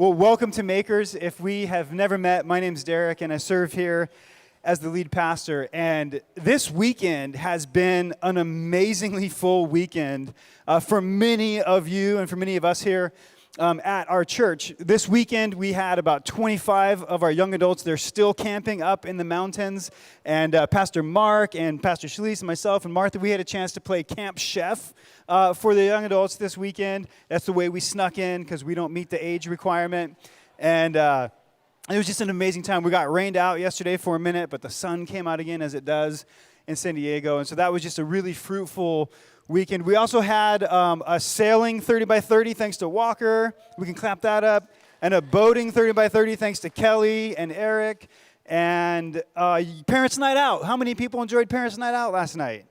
Well, welcome to Makers. If we have never met, my name's Derrick, and I serve here as the lead pastor. And this weekend has been an amazingly full weekend for many of you and for many of us here at our church. This weekend, we had about 25 of our young adults. They're still camping up in the mountains. And Pastor Mark and Pastor Shalise and myself and Martha, we had a chance to play Camp Chef for the young adults this weekend. That's the way we snuck in because we don't meet the age requirement. And it was just an amazing time. We got rained out yesterday for a minute, but the sun came out again as it does in San Diego. And so that was just a really fruitful weekend. We also had a sailing 30 by 30 thanks to Walker. We can clap that up. And a boating 30 by 30 thanks to Kelly and Eric. And Parents' Night Out. How many people enjoyed Parents' Night Out last night?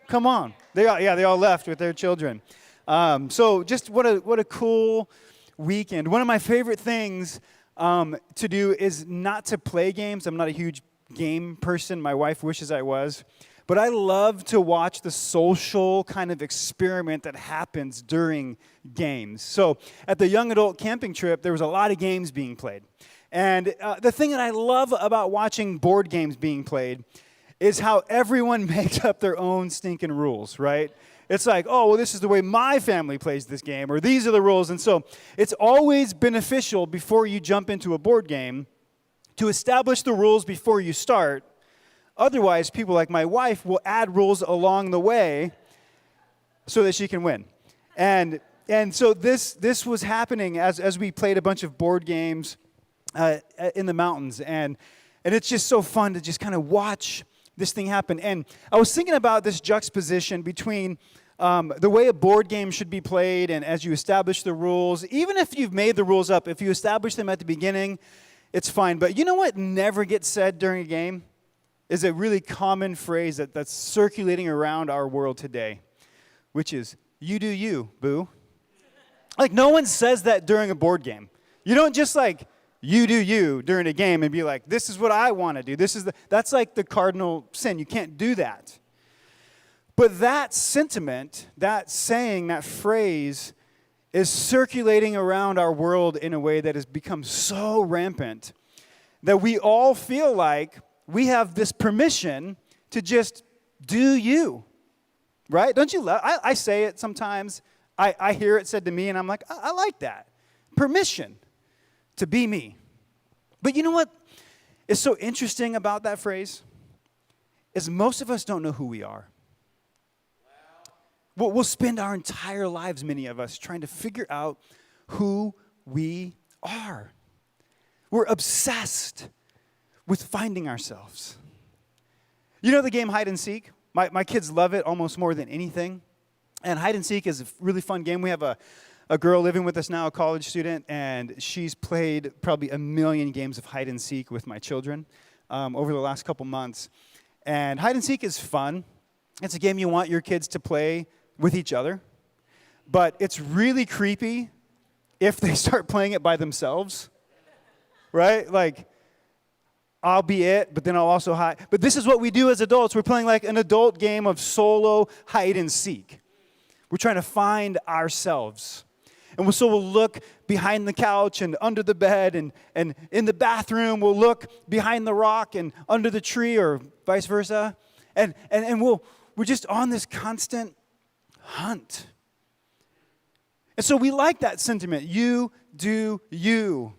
Come on. They all left with their children. So just what a cool weekend. One of my favorite things to do is not to play games. I'm not a huge game person. My wife wishes I was. But I love to watch the social kind of experiment that happens during games. So at the young adult camping trip, there was a lot of games being played. And the thing that I love about watching board games being played is how everyone makes up their own stinking rules, right? It's like, oh, well, this is the way my family plays this game, or these are the rules. And so it's always beneficial before you jump into a board game to establish the rules before you start. Otherwise, people like my wife will add rules along the way so that she can win. And so this was happening as we played a bunch of board games in the mountains. And it's just so fun to just kind of watch this thing happen. And I was thinking about this juxtaposition between the way a board game should be played and as you establish the rules. Even if you've made the rules up, if you establish them at the beginning, it's fine. But you know what never gets said during a game? Is a really common phrase that's circulating around our world today, which is, you do you, boo. Like, no one says that during a board game. You don't just like, you do you during a game and be like, this is what I want to do. That's like the cardinal sin. You can't do that. But that sentiment, that saying, that phrase is circulating around our world in a way that has become so rampant that we all feel like we have this permission to just do you, right? Don't you love? I say it sometimes. I hear it said to me, and I'm like, I like that. Permission to be me. But you know what is so interesting about that phrase? Is most of us don't know who we are. We'll spend our entire lives, many of us, trying to figure out who we are. We're obsessed with finding ourselves. You know the game hide and seek? My kids love it almost more than anything. And hide and seek is a really fun game. We have a girl living with us now, a college student, and she's played probably 1 million games of hide and seek with my children over the last couple months. And hide and seek is fun. It's a game you want your kids to play with each other. But it's really creepy if they start playing it by themselves, right? Like, I'll be it, but then I'll also hide. But this is what we do as adults. We're playing like an adult game of solo hide and seek. We're trying to find ourselves. And so we'll look behind the couch and under the bed and in the bathroom. We'll look behind the rock and under the tree or vice versa. And we're just on this constant hunt. And so we like that sentiment. You do you.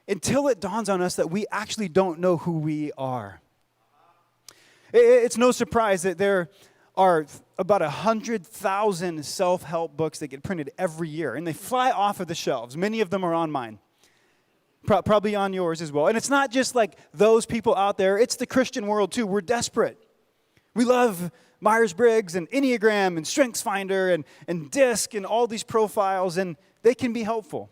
Until it dawns on us that we actually don't know who we are. It's no surprise that there are about 100,000 self-help books that get printed every year, and they fly off of the shelves. Many of them are on mine, probably on yours as well. And it's not just like those people out there. It's the Christian world, too. We're desperate. We love Myers-Briggs and Enneagram and StrengthsFinder and DISC and all these profiles, and they can be helpful.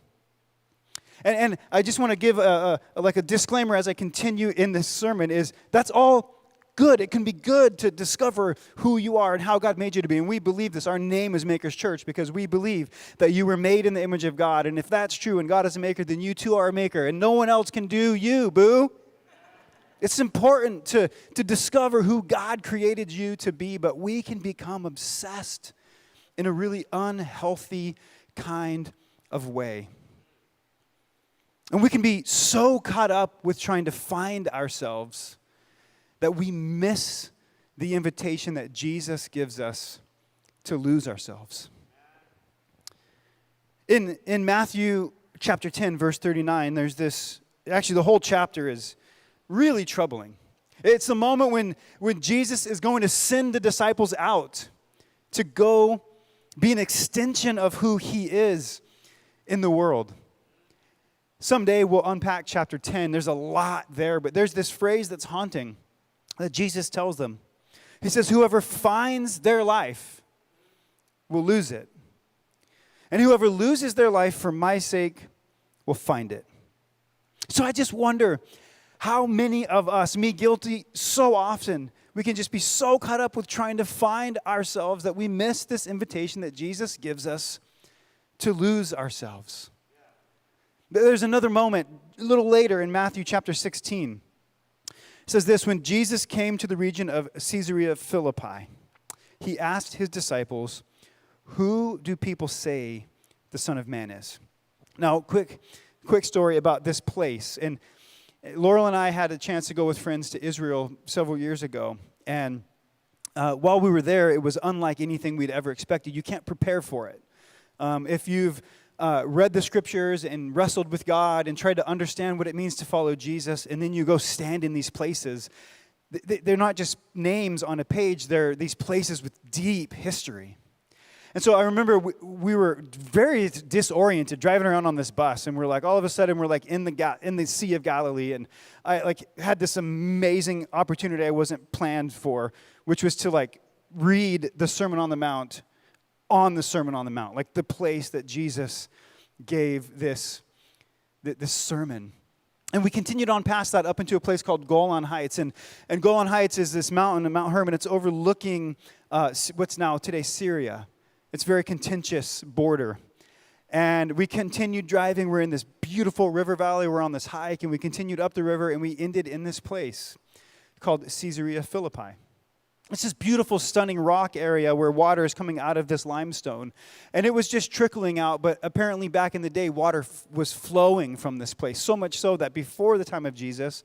And I just want to give a disclaimer as I continue in this sermon is that's all good. It can be good to discover who you are and how God made you to be. And we believe this. Our name is Makers Church because we believe that you were made in the image of God. And if that's true and God is a maker, then you too are a maker. And no one else can do you, boo. It's important to discover who God created you to be, but we can become obsessed in a really unhealthy kind of way. And we can be so caught up with trying to find ourselves that we miss the invitation that Jesus gives us to lose ourselves. In Matthew chapter 10, verse 39, there's this, actually the whole chapter is really troubling. It's the moment when Jesus is going to send the disciples out to go be an extension of who he is in the world. Someday we'll unpack chapter 10. There's a lot there, but there's this phrase that's haunting that Jesus tells them. He says, whoever finds their life will lose it. And whoever loses their life for my sake will find it. So I just wonder how many of us, me guilty so often, we can just be so caught up with trying to find ourselves that we miss this invitation that Jesus gives us to lose ourselves. There's another moment a little later in Matthew chapter 16. It says this, when Jesus came to the region of Caesarea Philippi, he asked his disciples, who do people say the Son of Man is? Now, quick story about this place. And Laurel and I had a chance to go with friends to Israel several years ago. And while we were there, it was unlike anything we'd ever expected. You can't prepare for it. If you've read the scriptures and wrestled with God and tried to understand what it means to follow Jesus, and then you go stand in these places, they're not just names on a page, they're these places with deep history. And so I remember we were very disoriented driving around on this bus, and we're like, all of a sudden we're like in the Sea of Galilee, and I like had this amazing opportunity I wasn't planned for, which was to like read the Sermon on the Mount on the Sermon on the Mount, like the place that Jesus gave this sermon. And we continued on past that up into a place called Golon Heights. And Golon Heights is this mountain, Mount Hermon. It's overlooking what's now today Syria. It's a very contentious border. And we continued driving. We're in this beautiful river valley. We're on this hike, and we continued up the river, and we ended in this place called Caesarea Philippi. It's this beautiful, stunning rock area where water is coming out of this limestone. And it was just trickling out, but apparently back in the day, water was flowing from this place. So much so that before the time of Jesus,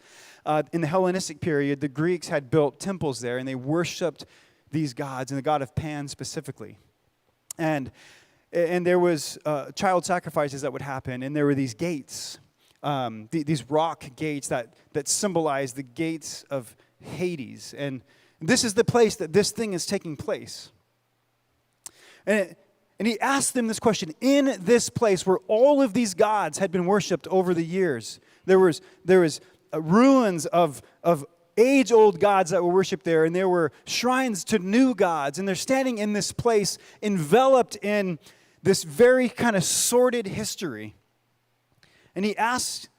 in the Hellenistic period, the Greeks had built temples there, and they worshipped these gods, and the god of Pan specifically. And there was child sacrifices that would happen, and there were these gates, these rock gates that symbolize the gates of Hades. And this is the place that this thing is taking place. And he asked them this question, in this place where all of these gods had been worshipped over the years, there was ruins of age-old gods that were worshipped there, and there were shrines to new gods, and they're standing in this place enveloped in this very kind of sordid history. And he asked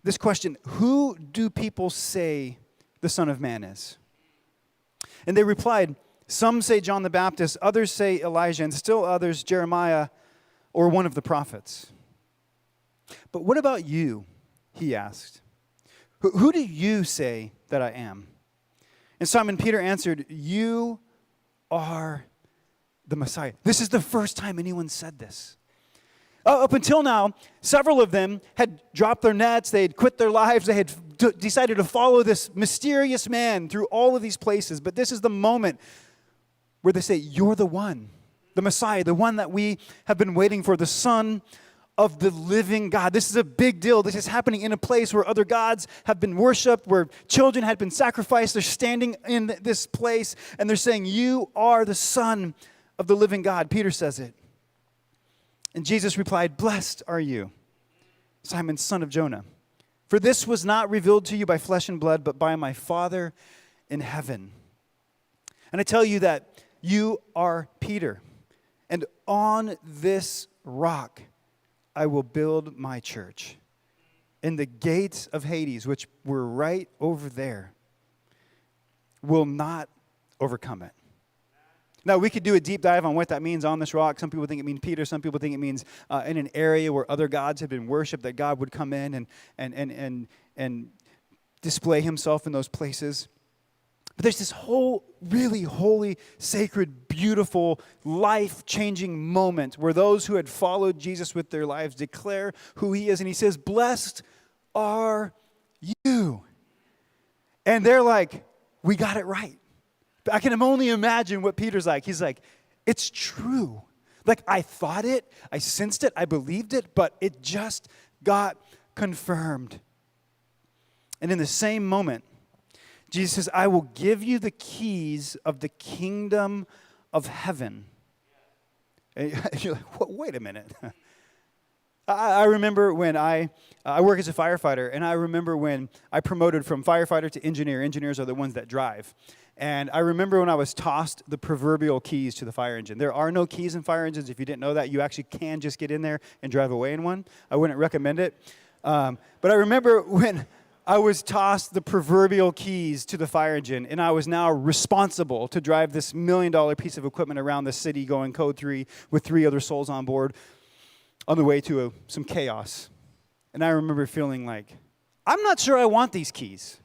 this question, who do people say the Son of Man is? And they replied, some say John the Baptist, others say Elijah, and still others Jeremiah or one of the prophets. But what about you? He asked. Who do you say that I am? And Simon Peter answered, you are the Messiah. This is the first time anyone said this. Up until now, several of them had dropped their nets, they had quit their lives, they had decided to follow this mysterious man through all of these places. But this is the moment where they say, you're the one, the Messiah, the one that we have been waiting for, the Son of the living God. This is a big deal. This is happening in a place where other gods have been worshipped, where children had been sacrificed. They're standing in this place, and they're saying, you are the Son of the living God. Peter says it. And Jesus replied, blessed are you, Simon, son of Jonah. For this was not revealed to you by flesh and blood, but by my Father in heaven. And I tell you that you are Peter, and on this rock I will build my church. And the gates of Hades, which were right over there, will not overcome it. Now, we could do a deep dive on what that means on this rock. Some people think it means Peter. Some people think it means in an area where other gods have been worshipped, that God would come in and display himself in those places. But there's this whole really holy, sacred, beautiful, life-changing moment where those who had followed Jesus with their lives declare who he is. And he says, blessed are you. And they're like, we got it right. I can only imagine what Peter's like. He's like, it's true. Like, I thought it, I sensed it, I believed it, but it just got confirmed. And in the same moment, Jesus says, I will give you the keys of the kingdom of heaven. And you're like, wait a minute. I remember when I work as a firefighter, and I remember when I promoted from firefighter to engineer. Engineers are the ones that drive. And I remember when I was tossed the proverbial keys to the fire engine. There are no keys in fire engines. If you didn't know that, you actually can just get in there and drive away in one. I wouldn't recommend it. But I remember when I was tossed the proverbial keys to the fire engine, and I was now responsible to drive this $1 million piece of equipment around the city going code 3 with 3 other souls on board on the way to some chaos. And I remember feeling like, I'm not sure I want these keys.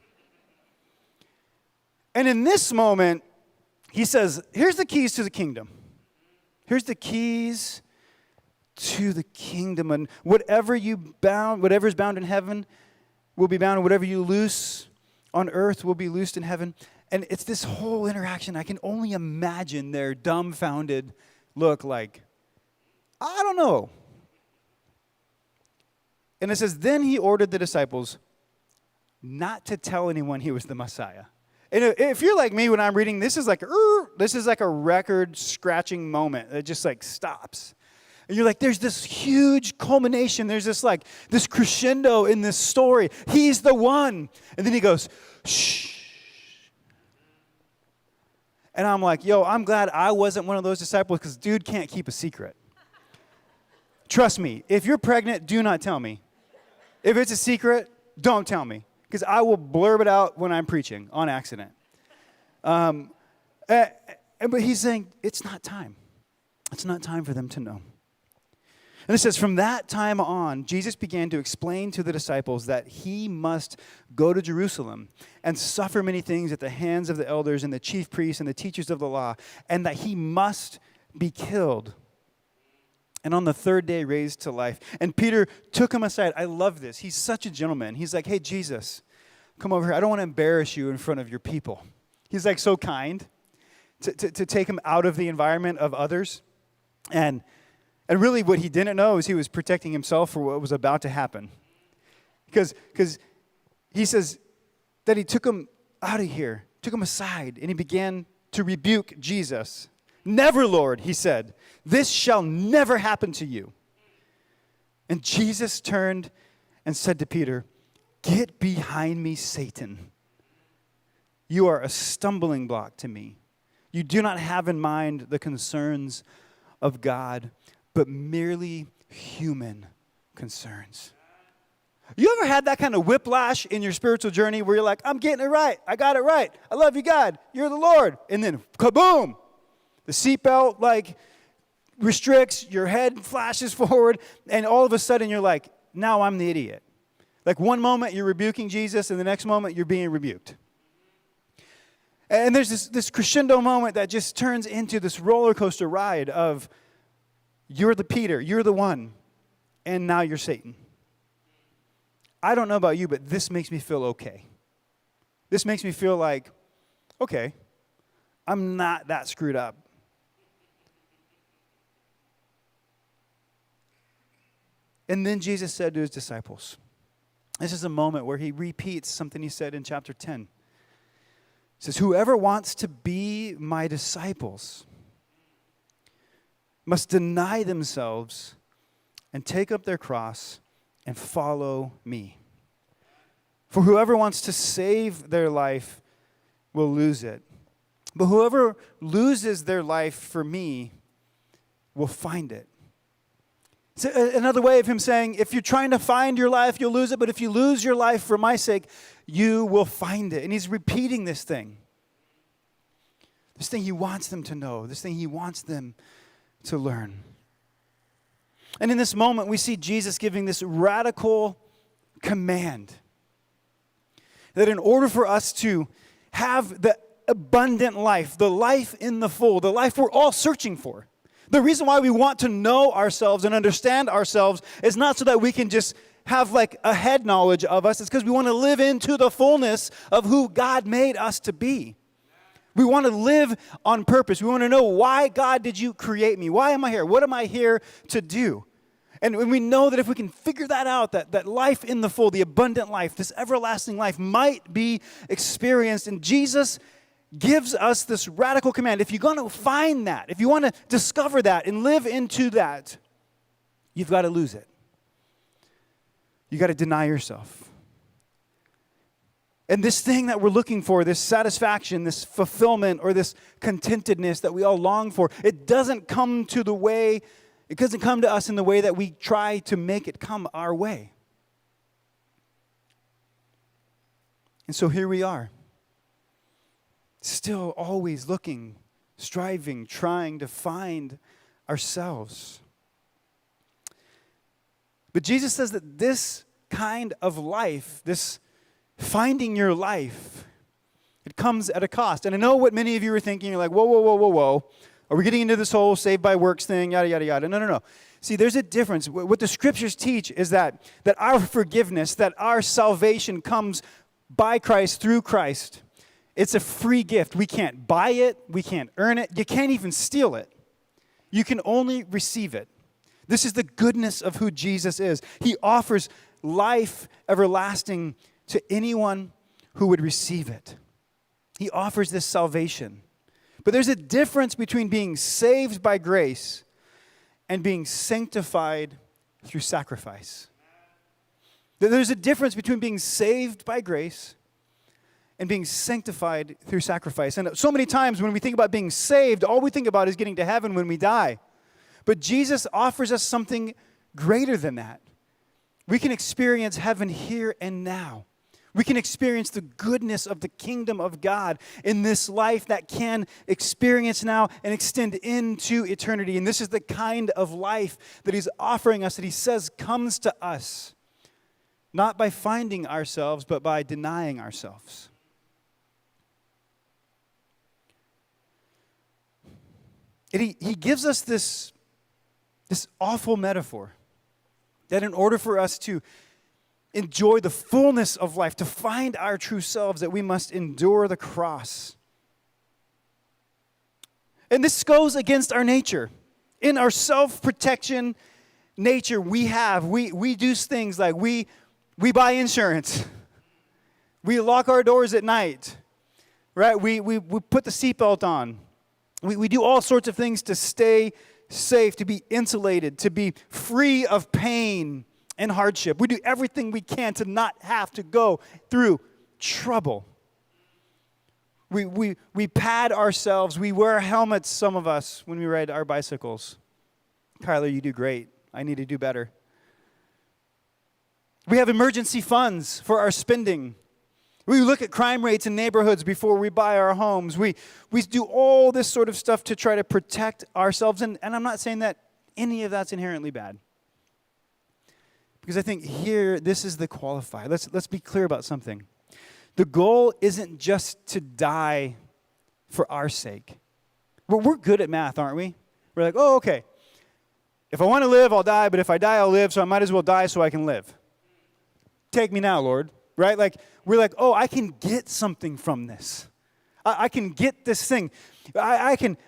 And in this moment, he says, here's the keys to the kingdom. Here's the keys to the kingdom. And whatever's bound in heaven will be bound, and whatever you loose on earth will be loosed in heaven. And it's this whole interaction. I can only imagine their dumbfounded look like, I don't know. And it says, then he ordered the disciples not to tell anyone he was the Messiah. And if you're like me when I'm reading, this is like a record-scratching moment that just like stops. And you're like, there's this huge culmination. There's this crescendo in this story. He's the one. And then he goes, shh. And I'm like, yo, I'm glad I wasn't one of those disciples because dude can't keep a secret. Trust me, if you're pregnant, do not tell me. If it's a secret, don't tell me. Because I will blurb it out when I'm preaching on accident. But he's saying, it's not time. It's not time for them to know. And it says, from that time on, Jesus began to explain to the disciples that he must go to Jerusalem and suffer many things at the hands of the elders and the chief priests and the teachers of the law, and that he must be killed and on the third day raised to life. And Peter took him aside. I love this. He's such a gentleman. He's like, hey, Jesus, come over here. I don't want to embarrass you in front of your people. He's like so kind to take him out of the environment of others. And really what he didn't know is he was protecting himself for what was about to happen. Because he says that he took him out of here, took him aside, and he began to rebuke Jesus. Never, Lord, he said, this shall never happen to you. And Jesus turned and said to Peter, get behind me, Satan. You are a stumbling block to me. You do not have in mind the concerns of God, but merely human concerns. You ever had that kind of whiplash in your spiritual journey where you're like, I'm getting it right. I got it right. I love you, God. You're the Lord. And then kaboom. The seatbelt restricts, your head flashes forward, and all of a sudden you're like, now I'm the idiot. Like one moment you're rebuking Jesus, and the next moment you're being rebuked. And there's this crescendo moment that just turns into this roller coaster ride of you're the Peter, you're the one, and now you're Satan. I don't know about you, but this makes me feel okay. This makes me feel like, okay, I'm not that screwed up. And then Jesus said to his disciples, this is a moment where he repeats something he said in chapter 10. He says, whoever wants to be my disciples must deny themselves and take up their cross and follow me. For whoever wants to save their life will lose it. But whoever loses their life for me will find it. It's another way of him saying, if you're trying to find your life, you'll lose it. But if you lose your life for my sake, you will find it. And he's repeating this thing. This thing he wants them to know. This thing he wants them to learn. And in this moment, we see Jesus giving this radical command that in order for us to have the abundant life, the life in the full, the life we're all searching for. The reason why we want to know ourselves and understand ourselves is not so that we can just have like a head knowledge of us. It's because we want to live into the fullness of who God made us to be. We want to live on purpose. We want to know, why, God, did you create me? Why am I here? What am I here to do? And we know that if we can figure that out, that life in the full, the abundant life, this everlasting life might be experienced. And Jesus gives us this radical command. If you're going to find that, if you want to discover that and live into that, you've got to lose it. You got to deny yourself. And this thing that we're looking for, this satisfaction, this fulfillment, or this contentedness that we all long for, it doesn't come to us in the way that we try to make it come our way. And so here we are, still always looking, striving, trying to find ourselves. But Jesus says that this kind of life, this finding your life, it comes at a cost. And I know what many of you are thinking. You're like, whoa. Are we getting into this whole saved by works thing, yada, yada, yada? No. See, there's a difference. What the scriptures teach is that our forgiveness, that our salvation comes by Christ, through Christ. It's a free gift. We can't buy it. We can't earn it. You can't even steal it. You can only receive it. This is the goodness of who Jesus is. He offers life everlasting to anyone who would receive it. He offers this salvation. But there's a difference between being saved by grace and being sanctified through sacrifice. There's a difference between being saved by grace and being sanctified through sacrifice. And so many times when we think about being saved, all we think about is getting to heaven when we die. But Jesus offers us something greater than that. We can experience heaven here and now. We can experience the goodness of the kingdom of God in this life that can experience now and extend into eternity. And this is the kind of life that he's offering us, that he says comes to us, not by finding ourselves, but by denying ourselves. And he gives us this awful metaphor that in order for us to enjoy the fullness of life, to find our true selves, that we must endure the cross. And this goes against our nature. In our self-protection nature we do things like we buy insurance. We lock our doors at night, right? We put the seatbelt on. We do all sorts of things to stay safe, to be insulated, to be free of pain and hardship. We do everything we can to not have to go through trouble. We pad ourselves. We wear helmets, some of us, when we ride our bicycles. Kyler, you do great. I need to do better. We have emergency funds for our spending. We look at crime rates in neighborhoods before we buy our homes. We do all this sort of stuff to try to protect ourselves. And I'm not saying that any of that's inherently bad. Because I think here, this is the qualifier. Let's be clear about something. The goal isn't just to die for our sake. We're good at math, aren't we? We're like, oh, okay. If I want to live, I'll die. But if I die, I'll live. So I might as well die so I can live. Take me now, Lord. Right? Like, we're like, oh, I can get something from this. I can get this thing. I can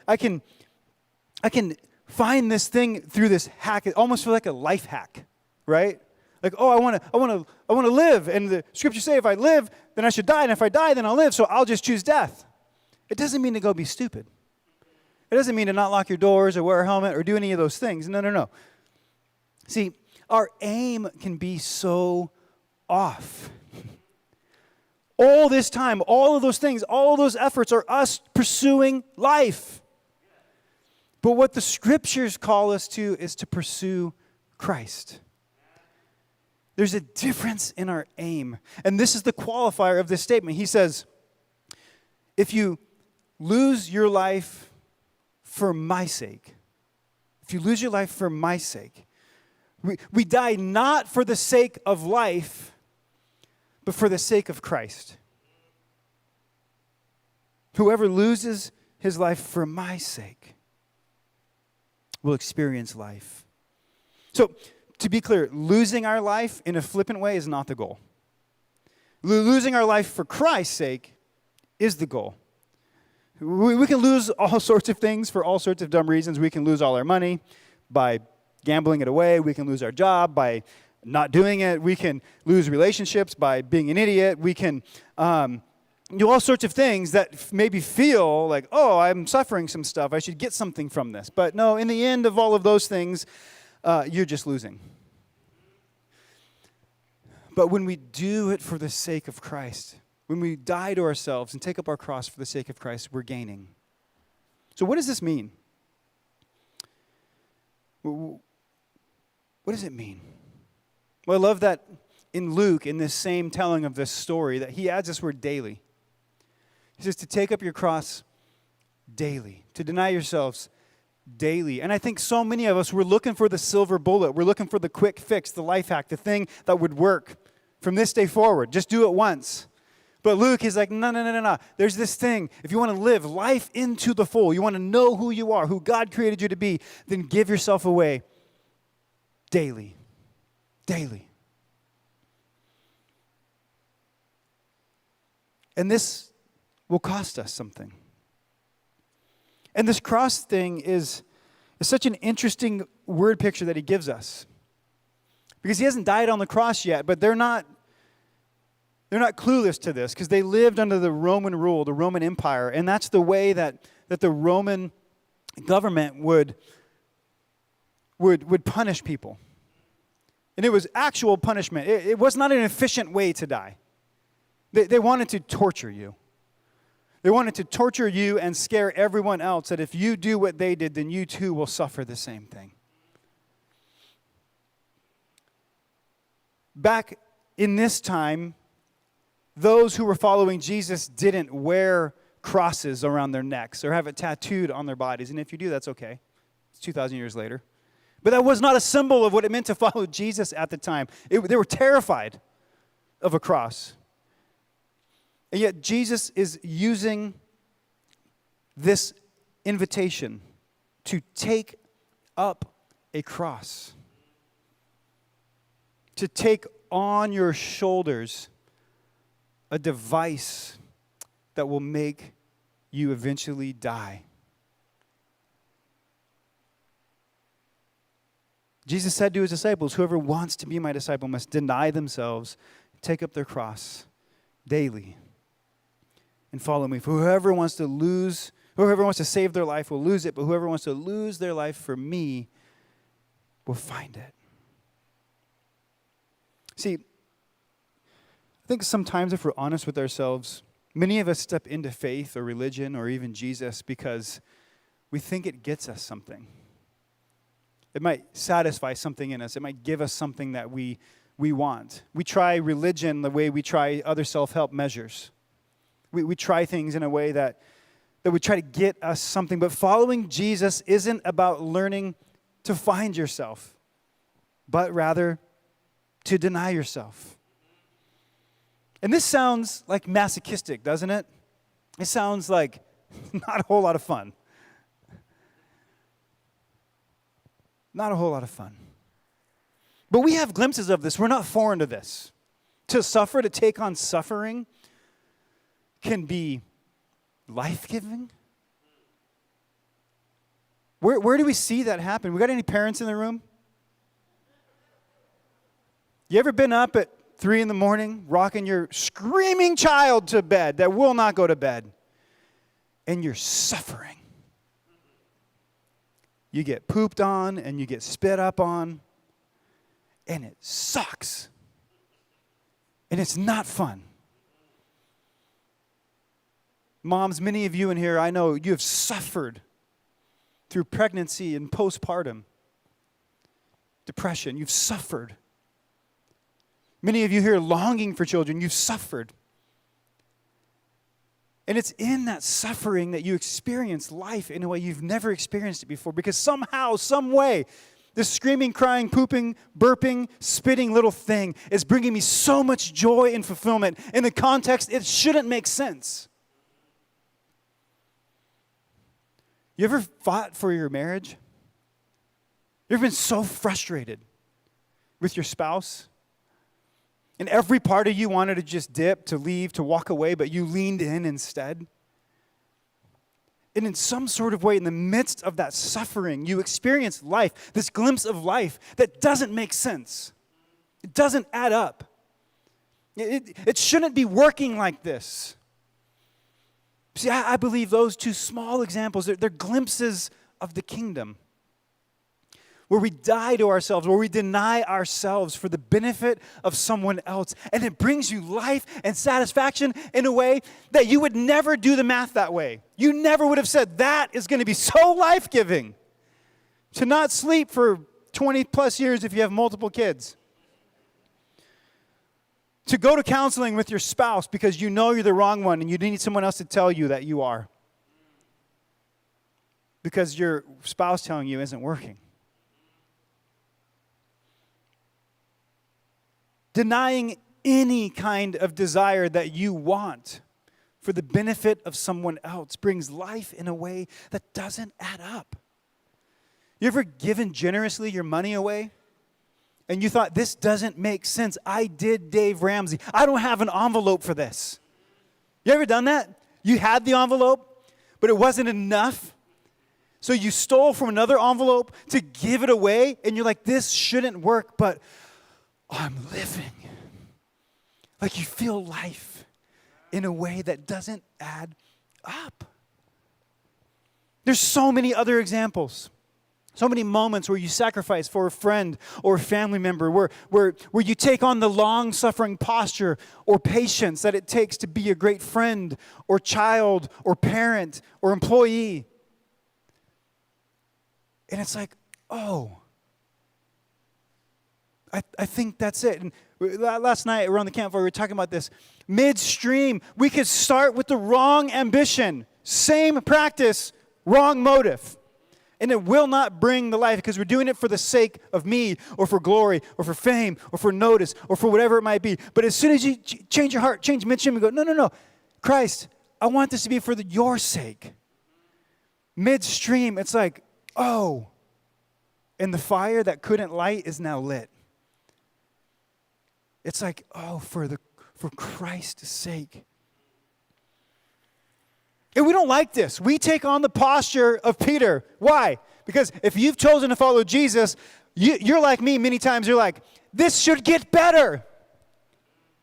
find this thing through this hack. It almost feels like a life hack, right? Like, oh, I want to live, and the scriptures say if I live, then I should die, and if I die, then I'll live. So I'll just choose death. It doesn't mean to go be stupid. It doesn't mean to not lock your doors or wear a helmet or do any of those things. No. See, our aim can be so off. All this time, all of those things, all of those efforts are us pursuing life. But what the scriptures call us to is to pursue Christ. There's a difference in our aim. And this is the qualifier of this statement. He says, if you lose your life for my sake, if you lose your life for my sake, we die not for the sake of life, but for the sake of Christ. Whoever loses his life for my sake will experience life. So, to be clear, losing our life in a flippant way is not the goal. Losing our life for Christ's sake is the goal. We can lose all sorts of things for all sorts of dumb reasons. We can lose all our money by gambling it away. We can lose our job by not doing it. We can lose relationships by being an idiot. We can do all sorts of things that maybe feel like, oh, I'm suffering some stuff. I should get something from this. But no, in the end of all of those things, you're just losing. But when we do it for the sake of Christ, when we die to ourselves and take up our cross for the sake of Christ, we're gaining. So what does this mean? What does it mean? Well, I love that in Luke, in this same telling of this story, that he adds this word daily. He says to take up your cross daily, to deny yourselves daily. And I think so many of us, we're looking for the silver bullet. We're looking for the quick fix, the life hack, the thing that would work from this day forward. Just do it once. But Luke is like, no. There's this thing. If you want to live life into the full, you want to know who you are, who God created you to be, then give yourself away daily. Daily. And this will cost us something. And this cross thing is such an interesting word picture that he gives us. Because he hasn't died on the cross yet, but they're not clueless to this because they lived under the Roman rule, the Roman Empire, and that's the way that the Roman government would punish people. And it was actual punishment. It was not an efficient way to die. They wanted to torture you. They wanted to torture you and scare everyone else that if you do what they did, then you too will suffer the same thing. Back in this time, those who were following Jesus didn't wear crosses around their necks or have it tattooed on their bodies. And if you do, that's okay. It's 2,000 years later. But that was not a symbol of what it meant to follow Jesus at the time. They were terrified of a cross. And yet Jesus is using this invitation to take up a cross, to take on your shoulders a device that will make you eventually die. Jesus said to his disciples, whoever wants to be my disciple must deny themselves, take up their cross daily, and follow me. For whoever wants to save their life will lose it, but whoever wants to lose their life for me will find it. See, I think sometimes if we're honest with ourselves, many of us step into faith or religion or even Jesus because we think it gets us something. It might satisfy something in us. It might give us something that we want. We try religion the way we try other self-help measures. We try things in a way that would try to get us something. But following Jesus isn't about learning to find yourself, but rather to deny yourself. And this sounds like masochistic, doesn't it? It sounds like not a whole lot of fun. Not a whole lot of fun. But we have glimpses of this. We're not foreign to this. To suffer, to take on suffering, can be life-giving. Where do we see that happen? We got any parents in the room? You ever been up at 3 a.m, rocking your screaming child to bed that will not go to bed, and you're suffering? You get pooped on and you get spit up on, and it sucks. And it's not fun. Moms, many of you in here, I know you have suffered through pregnancy and postpartum depression. You've suffered. Many of you here longing for children, you've suffered. And it's in that suffering that you experience life in a way you've never experienced it before. Because somehow, some way, this screaming, crying, pooping, burping, spitting little thing is bringing me so much joy and fulfillment. In the context, it shouldn't make sense. You ever fought for your marriage? You ever been so frustrated with your spouse? And every part of you wanted to just dip, to leave, to walk away, but you leaned in instead? And in some sort of way, in the midst of that suffering, you experience life, this glimpse of life that doesn't make sense. It doesn't add up. It shouldn't be working like this. See, I believe those two small examples, they're glimpses of the kingdom, where we die to ourselves, where we deny ourselves for the benefit of someone else. And it brings you life and satisfaction in a way that you would never do the math that way. You never would have said, that is going to be so life-giving. To not sleep for 20 plus years if you have multiple kids. To go to counseling with your spouse because you know you're the wrong one and you need someone else to tell you that you are. Because your spouse telling you isn't working. Denying any kind of desire that you want for the benefit of someone else brings life in a way that doesn't add up. You ever given generously your money away? And you thought, this doesn't make sense. I did Dave Ramsey. I don't have an envelope for this. You ever done that? You had the envelope, but it wasn't enough. So you stole from another envelope to give it away, and you're like, this shouldn't work, but I'm living. Like you feel life in a way that doesn't add up. There's so many other examples. So many moments where you sacrifice for a friend or a family member, where you take on the long-suffering posture or patience that it takes to be a great friend or child or parent or employee. And it's like, oh, I think that's it. And last night around the campfire, we were talking about this. Midstream, we could start with the wrong ambition. Same practice, wrong motive. And it will not bring the life because we're doing it for the sake of me or for glory or for fame or for notice or for whatever it might be. But as soon as you change your heart, change midstream and go, no. Christ, I want this to be for your sake. Midstream, it's like, oh. And the fire that couldn't light is now lit. It's like, oh, for Christ's sake. And we don't like this. We take on the posture of Peter. Why? Because if you've chosen to follow Jesus, you're like me many times. You're like, this should get better.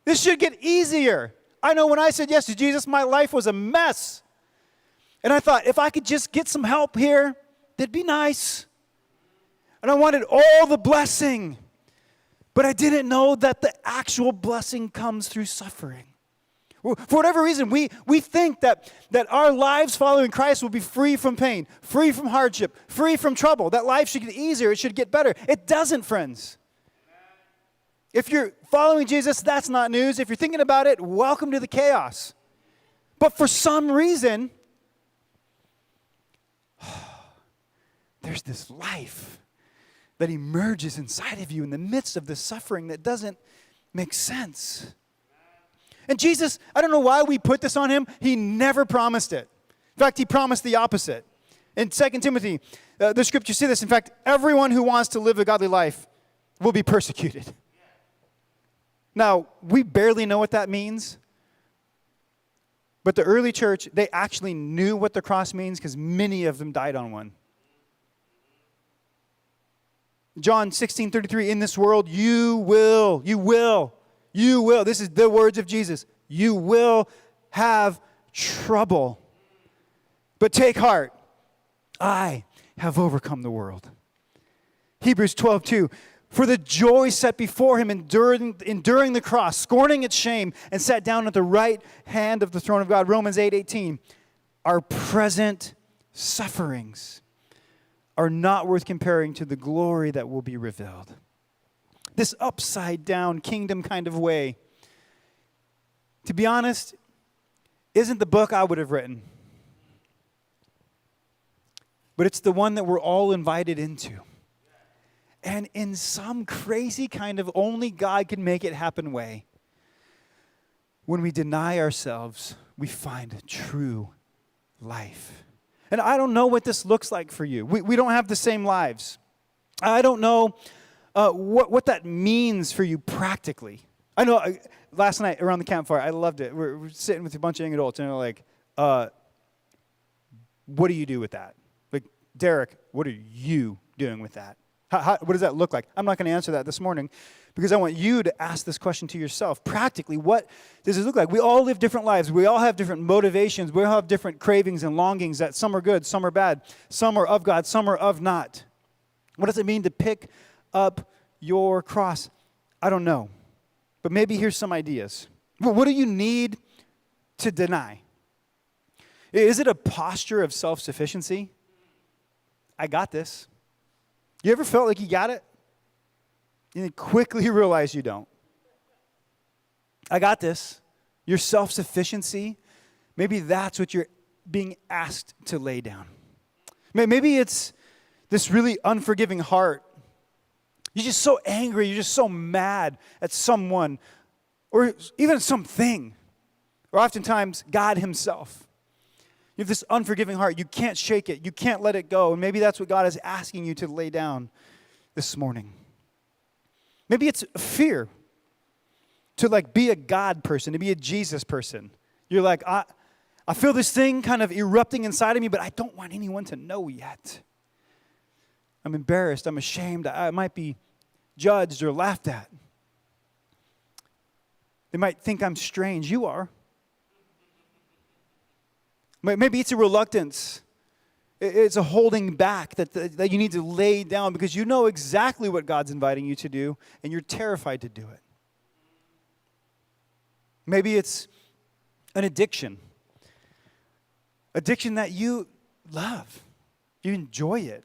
This should get easier. I know when I said yes to Jesus, my life was a mess. And I thought, if I could just get some help here, that'd be nice. And I wanted all the blessing. But I didn't know that the actual blessing comes through suffering. For whatever reason, we think that our lives following Christ will be free from pain, free from hardship, free from trouble, that life should get easier, it should get better. It doesn't, friends. If you're following Jesus, that's not news. If you're thinking about it, welcome to the chaos. But for some reason, there's this life that emerges inside of you in the midst of the suffering that doesn't make sense. And Jesus, I don't know why we put this on him. He never promised it. In fact, he promised the opposite. In 2 Timothy, the scriptures say this. In fact, everyone who wants to live a godly life will be persecuted. Now, we barely know what that means. But the early church, they actually knew what the cross means because many of them died on one. John 16:33, in this world you will. This is the words of Jesus. You will have trouble. But take heart. I have overcome the world. Hebrews 12:2. For the joy set before him, enduring the cross, scorning its shame, and sat down at the right hand of the throne of God. Romans 8:18. Our present sufferings are not worth comparing to the glory that will be revealed. This upside down kingdom kind of way, to be honest, isn't the book I would have written. But it's the one that we're all invited into. And in some crazy kind of only God can make it happen way, when we deny ourselves, we find true life. And I don't know what this looks like for you. We don't have the same lives. I don't know what that means for you practically. I know last night around the campfire, I loved it. We're sitting with a bunch of young adults, and they're like, what do you do with that? Like, Derrick, what are you doing with that? What does that look like? I'm not going to answer that this morning because I want you to ask this question to yourself. Practically, what does it look like? We all live different lives. We all have different motivations. We all have different cravings and longings that some are good, some are bad, some are of God, some are of not. What does it mean to pick up your cross? I don't know. But maybe here's some ideas. What do you need to deny? Is it a posture of self-sufficiency? I got this. You ever felt like you got it? And then quickly realize you don't. I got this. Your self-sufficiency, maybe that's what you're being asked to lay down. Maybe it's this really unforgiving heart. You're just so angry, you're just so mad at someone, or even something, or oftentimes God himself. You have this unforgiving heart. You can't shake it. You can't let it go. And maybe that's what God is asking you to lay down this morning. Maybe it's fear to like be a God person, to be a Jesus person. You're like, I feel this thing kind of erupting inside of me, but I don't want anyone to know yet. I'm embarrassed. I'm ashamed. I might be judged or laughed at. They might think I'm strange. You are. Maybe it's a reluctance. It's a holding back that you need to lay down because you know exactly what God's inviting you to do, and you're terrified to do it. Maybe it's an addiction. Addiction that you love. You enjoy it.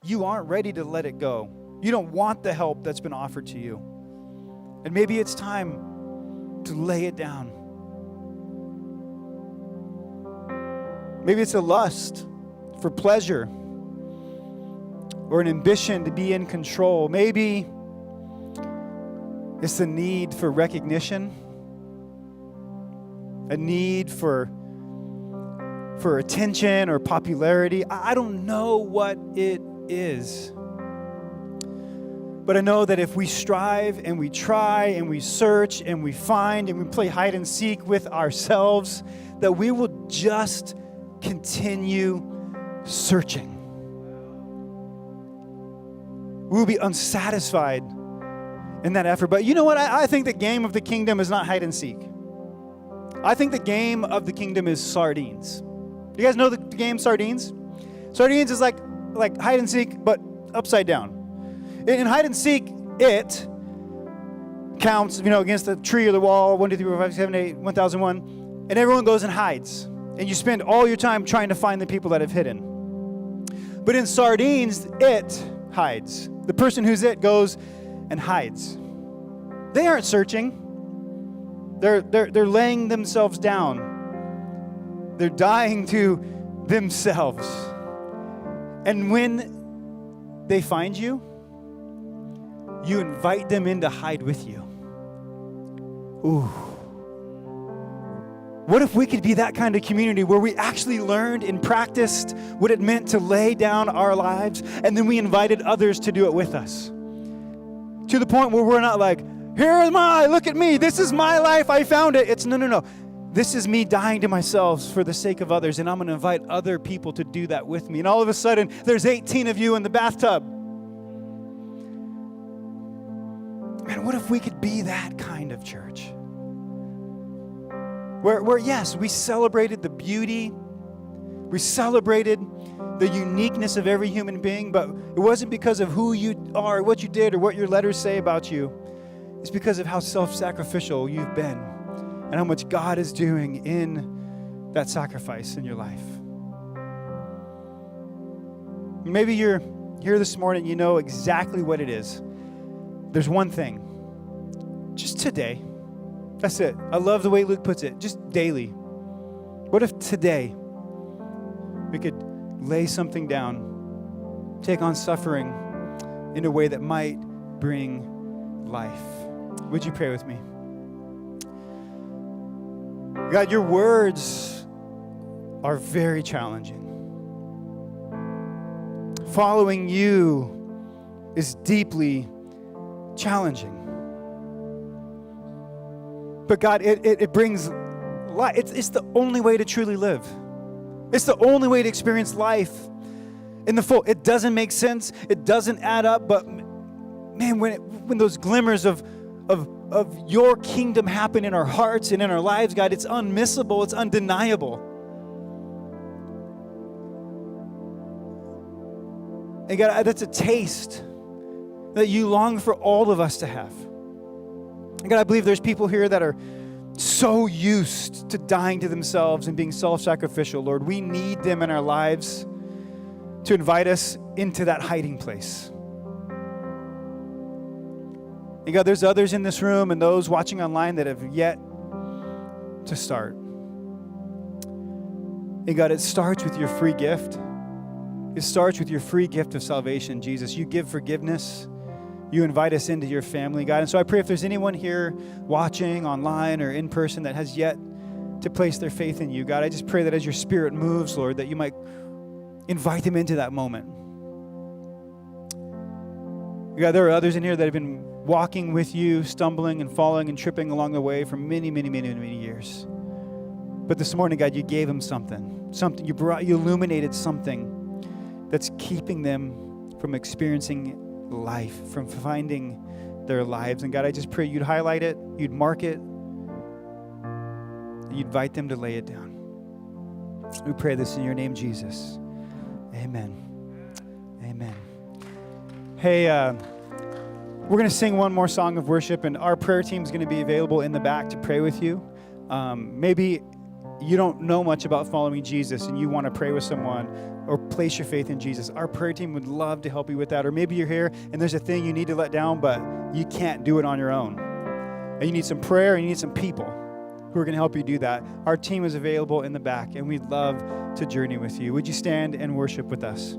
You aren't ready to let it go. You don't want the help that's been offered to you. And maybe it's time to lay it down. Maybe it's a lust for pleasure or an ambition to be in control. Maybe it's the need for recognition, a need for attention or popularity. I don't know what it is. But I know that if we strive and we try and we search and we find and we play hide and seek with ourselves, that we will just continue searching. We will be unsatisfied in that effort. But you know what? I think the game of the kingdom is not hide and seek. I think the game of the kingdom is sardines. You guys know the game Sardines? Sardines is like hide and seek, but upside down. In hide and seek, it counts, against the tree or the wall, 1, 2, 3, 4, 5, 6, 7, 8, 1001, and everyone goes and hides. And you spend all your time trying to find the people that have hidden. But in sardines, it hides. The person who's it goes and hides. They aren't searching. They're laying themselves down. They're dying to themselves. And when they find you, you invite them in to hide with you. Ooh. What if we could be that kind of community where we actually learned and practiced what it meant to lay down our lives, and then we invited others to do it with us? To the point where we're not like, here am I, look at me, this is my life, I found it. It's no. This is me dying to myself for the sake of others, and I'm going to invite other people to do that with me. And all of a sudden, there's 18 of you in the bathtub. Man, what if we could be that kind of church? Where yes, we celebrated the beauty, we celebrated the uniqueness of every human being, but it wasn't because of who you are, what you did, or what your letters say about you. It's because of how self-sacrificial you've been and how much God is doing in that sacrifice in your life. Maybe you're here this morning, you know exactly what it is. There's one thing. Just today. That's it. I love the way Luke puts it. Just daily. What if today we could lay something down, take on suffering in a way that might bring life? Would you pray with me? God, your words are very challenging. following you is deeply challenging. But God, it brings life. It's the only way to truly live. It's the only way to experience life in the full. It doesn't make sense. It doesn't add up. But man, when those glimmers of your kingdom happen in our hearts and in our lives, God, it's unmissable. It's undeniable. And God, that's a taste that you long for all of us to have. And God, I believe there's people here that are so used to dying to themselves and being self-sacrificial. Lord, we need them in our lives to invite us into that hiding place. And God, there's others in this room and those watching online that have yet to start. And God, it starts with your free gift. It starts with your free gift of salvation, Jesus. You give forgiveness. You invite us into your family, God. And so I pray if there's anyone here watching online or in person that has yet to place their faith in you, God, I just pray that as your Spirit moves, Lord, that you might invite them into that moment. God, there are others in here that have been walking with you, stumbling and falling and tripping along the way for many, many, many, many years. But this morning, God, you gave them something. You illuminated something that's keeping them from experiencing life, from finding their lives. And God, I just pray you'd highlight it, you'd mark it, and you'd invite them to lay it down. We pray this in your name, Jesus. Amen. Amen. Hey, we're going to sing one more song of worship, and our prayer team is going to be available in the back to pray with you. Maybe you don't know much about following Jesus and you want to pray with someone or place your faith in Jesus. Our prayer team would love to help you with that. Or maybe you're here and there's a thing you need to let down, but you can't do it on your own. And you need some prayer and you need some people who are going to help you do that. Our team is available in the back, and we'd love to journey with you. Would you stand and worship with us?